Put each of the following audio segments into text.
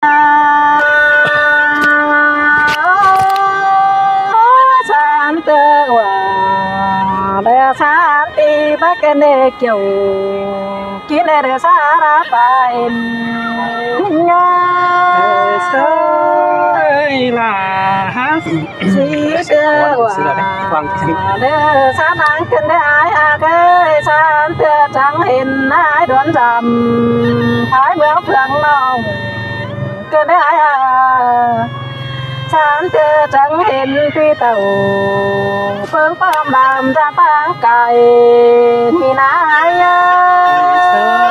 san tơ hòa để san ti bắc nê kiều kín để sa ra phải nghe sơi là hát xí tơ hòa để san ăn kinh để ai à cái san tơ chẳng hình ai đoán rằm phải bước phượng nồng kinh để ai à sáng tơ chẳng hình tuy tàu phương phong làm ra tăng cày thì nãy sơi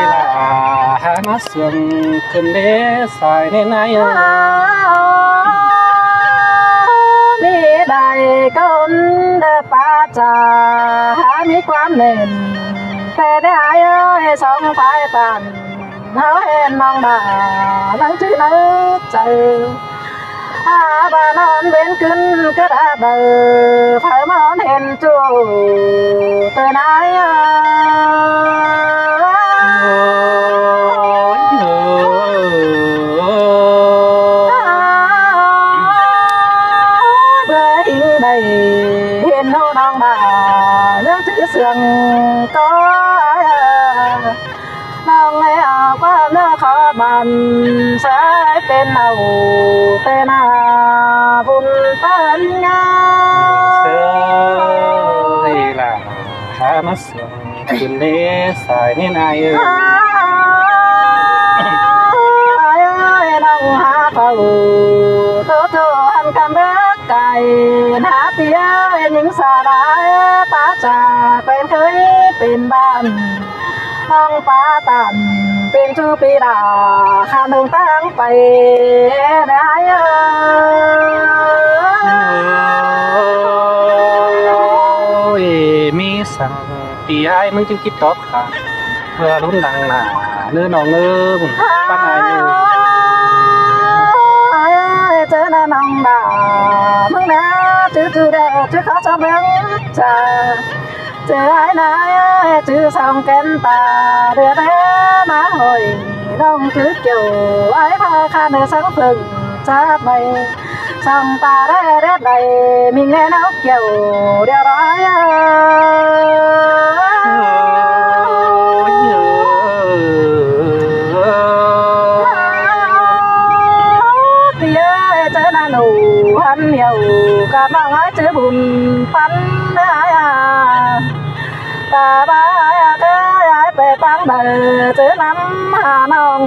là hát nó xuânขึ้นเด้สายในในมีได้คนเดินป่าจ่ามีความเน่นแต่ได้สองฝ่ายต่างเขาเห็นมองด่านั่งชื่อนึกใจบ้านนอนเว้นขึ้นก็ได้เบอไฟมอนเห็นจู่เตือนไอ้เบื่ออิงได้เห็นโน่นองด่าเรื่องชื่อเสียงก็น้องเลยเอาความเนื้อขอบันสายเป็นเอาแต่หน้าบุญปัญญาเสยล่ะหามาส่งขึ้นเด้สายในในน้องหาเฝ้าโตโตหันคำเบิกไก่หาเปียหญิงสาดายป้าจ่าเป็นเคยเป็นบ้านน้องป้าตันเป็นชูปีดาข้าหนึ่งตั้งไปได้มีสั่งปีไอ้มึงจึงคิดตอบค่ะเพื่อรุ่นดังหนาเนื้อน้องเนื้อบุญปั้นไอ้เนื้อเจอหน้าน้องด่ามึงนะจื้อเด้อจื้อเขาชอบเลี้ยงจ่าเจอไอ้นายจื้อสองแก้นตาเดือดมาหอยน้องจื้อเกี่ยวไอ้พาข้าเนื้อสังพึ่งจับไปส่องตาได้เด็ดใดมีเงินเอาเกี่ยวเดี๋ยวร้อยหนูหันเหนียวกับน้องไอ้จื้อบุญปันได้ตาบ้าเอ้ยไปตั้งเบอร์จื้อน้ำหาน้อง